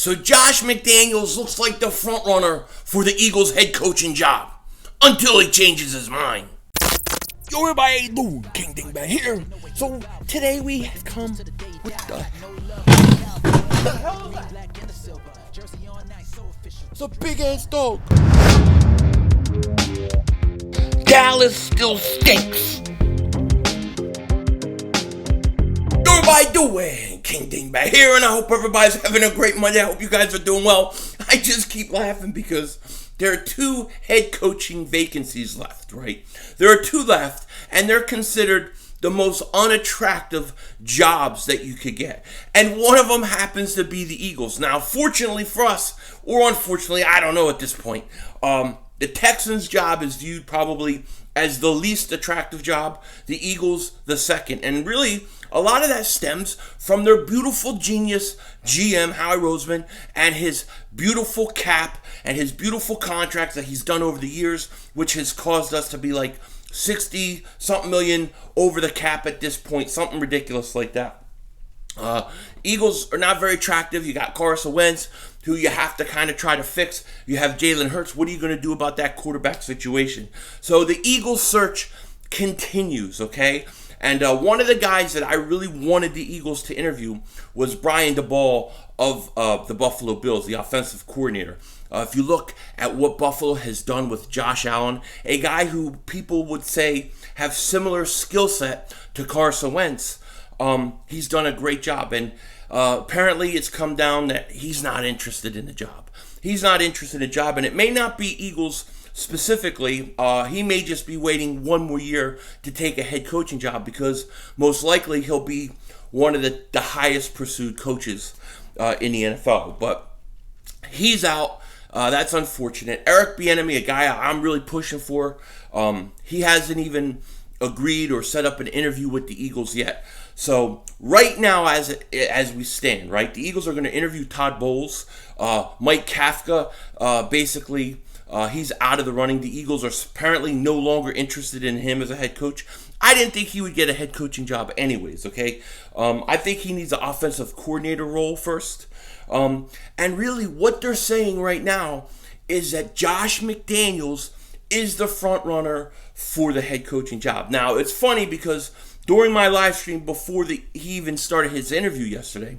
So Josh McDaniels looks like the front runner for the Eagles head coaching job until he changes his mind. Yo, everybody, how you doing? King Dingbat here. So today we have come with the hell is that? It's a big ass dog. Dallas still stinks. Everybody doing? King Dingbat here, and I hope everybody's having a great Monday. I hope you guys are doing well. I just keep laughing because there are 2 head coaching vacancies left, right? There are 2 left, and they're considered the most unattractive jobs that you could get. And one of them happens to be the Eagles. Now, fortunately for us, or unfortunately, I don't know at this point, the Texans' job is viewed probably as the least attractive job, the Eagles the second. And really, a lot of that stems from their beautiful genius GM, Howie Roseman, and his beautiful cap and his beautiful contracts that he's done over the years, which has caused us to be like 60-something million over the cap at this point, something ridiculous like that. Eagles are not very attractive. You got Carson Wentz, who you have to kind of try to fix. You have Jalen Hurts. What are you going to do about that quarterback situation? So the Eagles search continues, okay? And one of the guys that I really wanted the Eagles to interview was Brian Daboll of the Buffalo Bills, the offensive coordinator. If you look at what Buffalo has done with Josh Allen, a guy who people would say have similar skill set to Carson Wentz, he's done a great job. And apparently it's come down that he's not interested in the job. He's not interested in the job, and it may not be Eagles specifically. He may just be waiting one more year to take a head coaching job because most likely he'll be one of the highest pursued coaches in the NFL. But he's out. That's unfortunate. Eric Bieniemy, a guy I'm really pushing for, he hasn't even agreed or set up an interview with the Eagles yet. So right now, as we stand, right, the Eagles are going to interview Todd Bowles. Mike Kafka, basically, he's out of the running. The Eagles are apparently no longer interested in him as a head coach. I didn't think he would get a head coaching job anyways, okay? I think he needs an offensive coordinator role first. And really what they're saying right now is that Josh McDaniels is the front runner for the head coaching job. Now, it's funny because during my live stream before he even started his interview yesterday,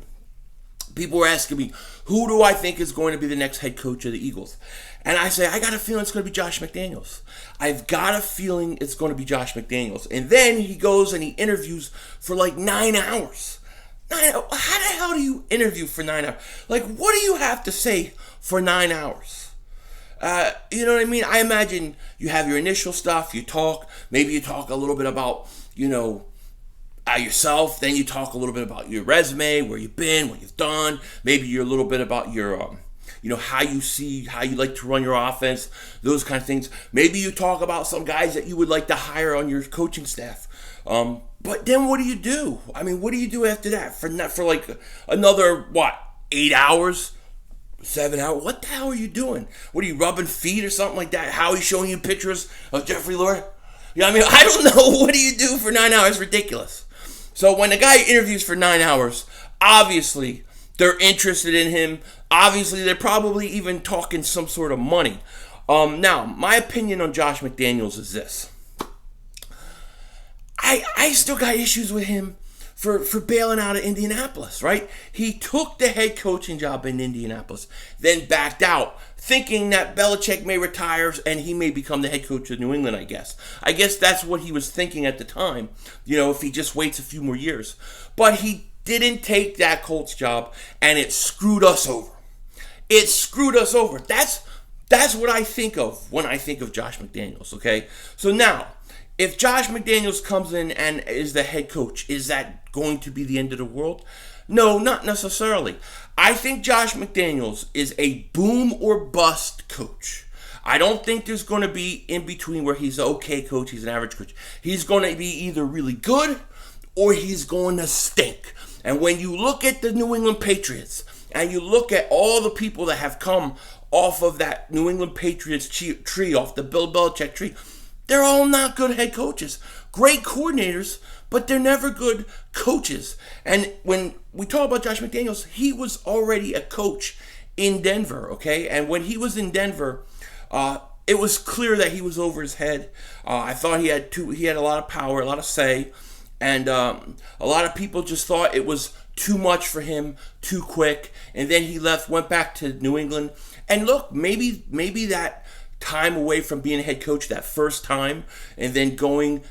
people were asking me, who do I think is going to be the next head coach of the Eagles? And I say, I got a feeling it's going to be Josh McDaniels. I've got a feeling it's going to be Josh McDaniels. And then he goes and he interviews for like 9 hours. How the hell do you interview for 9 hours? Like, what do you have to say for 9 hours? You know what I mean? I imagine you have your initial stuff, you talk, maybe you talk a little bit about, yourself, then you talk a little bit about your resume, where you've been, what you've done, maybe you're a little bit about your, how you like to run your offense, those kind of things. Maybe you talk about some guys that you would like to hire on your coaching staff. But then what do you do? I mean, what do you do after that? For like another, 8 hours? 7 hours? What the hell are you doing? What are you, rubbing feet or something like that? How are you showing you pictures of Jeffrey Lurie? I don't know. What do you do for 9 hours? It's ridiculous. So when the guy interviews for 9 hours, obviously they're interested in him. Obviously they're probably even talking some sort of money. Now, my opinion on Josh McDaniels is this. I still got issues with him for bailing out of Indianapolis, right? He took the head coaching job in Indianapolis, then backed out, thinking that Belichick may retire and he may become the head coach of New England, I guess. I guess that's what he was thinking at the time, if he just waits a few more years. But he didn't take that Colts job, and it screwed us over. It screwed us over. That's what I think of when I think of Josh McDaniels, okay? So now, if Josh McDaniels comes in and is the head coach, is that going to be the end of the world? No, not necessarily. I think Josh McDaniels is a boom or bust coach. I don't think there's going to be in between where he's an okay coach, he's an average coach. He's going to be either really good or he's going to stink. And when you look at the New England Patriots and you look at all the people that have come off of that New England Patriots tree, off the Bill Belichick tree, they're all not good head coaches. Great coordinators, but they're never good coaches. And when we talk about Josh McDaniels, he was already a coach in Denver, okay? And when he was in Denver, it was clear that he was over his head. I thought he had a lot of power, a lot of say, and a lot of people just thought it was too much for him, too quick. And then he left, went back to New England. And look, maybe that time away from being a head coach, that first time, and then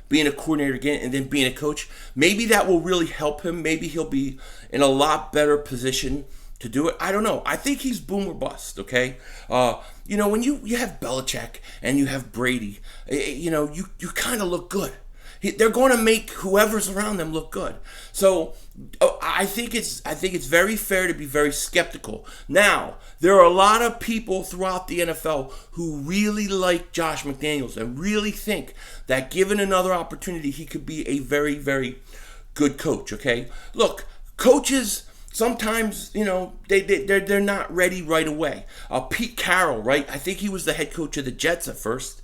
being a coordinator again, and then being a coach, maybe that will really help him. Maybe he'll be in a lot better position to do it. I don't know. I think he's boom or bust, okay? When you have Belichick and you have Brady, you kind of look good. They're going to make whoever's around them look good. So I think it's very fair to be very skeptical. Now, there are a lot of people throughout the NFL who really like Josh McDaniels and really think that given another opportunity, he could be a very, very good coach, okay? Look, coaches sometimes, they're not ready right away. Pete Carroll, right? I think he was the head coach of the Jets at first.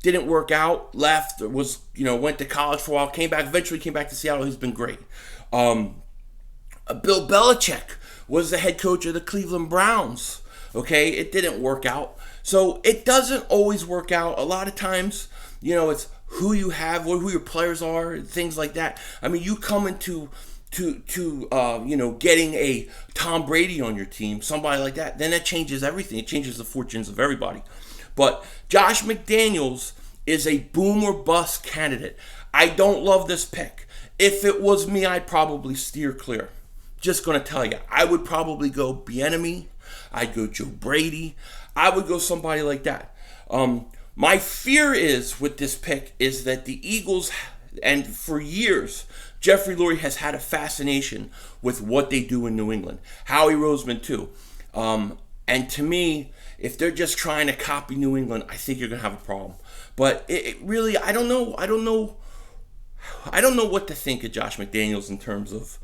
Didn't work out, left, went to college for a while, eventually came back to Seattle. He's been great. Bill Belichick was the head coach of the Cleveland Browns. Okay, it didn't work out. So it doesn't always work out. A lot of times, it's who you have, who your players are, things like that. I mean, you come into getting a Tom Brady on your team, somebody like that, then that changes everything. It changes the fortunes of everybody. But Josh McDaniels is a boom or bust candidate. I don't love this pick. If it was me, I'd probably steer clear. Just going to tell you, I would probably go Bieniemy. I'd go Joe Brady. I would go somebody like that. My fear is with this pick is that the Eagles, and for years, Jeffrey Lurie has had a fascination with what they do in New England. Howie Roseman too. And to me, if they're just trying to copy New England, I think you're going to have a problem. But it really, I don't know what to think of Josh McDaniels in terms of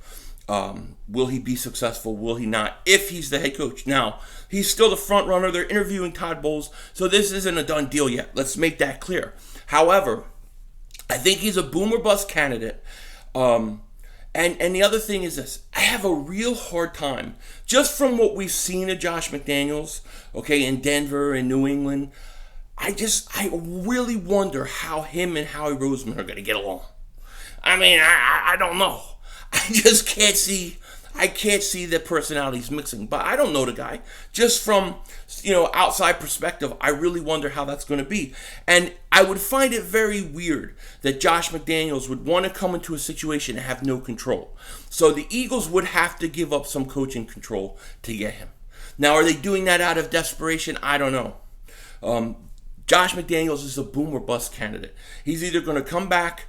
will he be successful, will he not, if he's the head coach. Now, he's still the front runner. They're interviewing Todd Bowles, so this isn't a done deal yet. Let's make that clear. However, I think he's a boom or bust candidate. And the other thing is this. I have a real hard time, just from what we've seen of Josh McDaniels, okay, in Denver and New England, I really wonder how him and Howie Roseman are going to get along. I mean, I don't know. I just can't see the personalities mixing. But I don't know the guy. Just from, outside perspective, I really wonder how that's going to be. And I would find it very weird that Josh McDaniels would want to come into a situation and have no control. So the Eagles would have to give up some coaching control to get him. Now, are they doing that out of desperation? I don't know. Josh McDaniels is a boom or bust candidate. He's either going to come back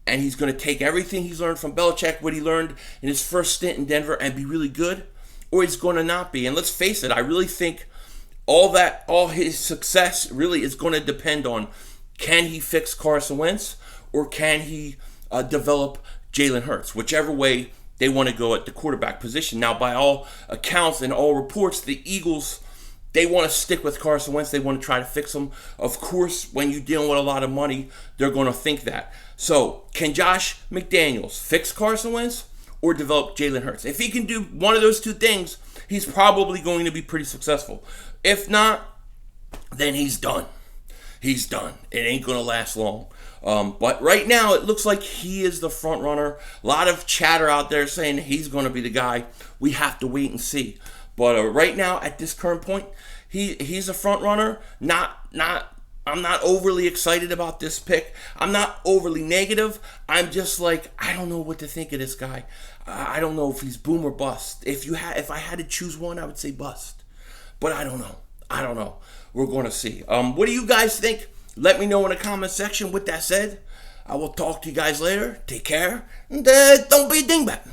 and he's going to take everything he's learned from Belichick, what he learned in his first stint in Denver, and be really good, or he's going to not be. And let's face it, I really think all his success really is going to depend on, can he fix Carson Wentz, or can he develop Jalen Hurts, whichever way they want to go at the quarterback position. Now, by all accounts and all reports, the Eagles, they want to stick with Carson Wentz. They want to try to fix him. Of course, when you're dealing with a lot of money, they're going to think that. So, can Josh McDaniels fix Carson Wentz or develop Jalen Hurts? If he can do one of those two things, he's probably going to be pretty successful. If not, then he's done. He's done. It ain't going to last long. But right now, it looks like he is the front runner. A lot of chatter out there saying he's going to be the guy. We have to wait and see. But right now, at this current point, he's a front runner. I'm not overly excited about this pick. I'm not overly negative. I'm just like, I don't know what to think of this guy. I don't know if he's boom or bust. If I had to choose one, I would say bust. But I don't know. We're going to see. What do you guys think? Let me know in the comment section. With that said, I will talk to you guys later. Take care. And don't be a dingbat.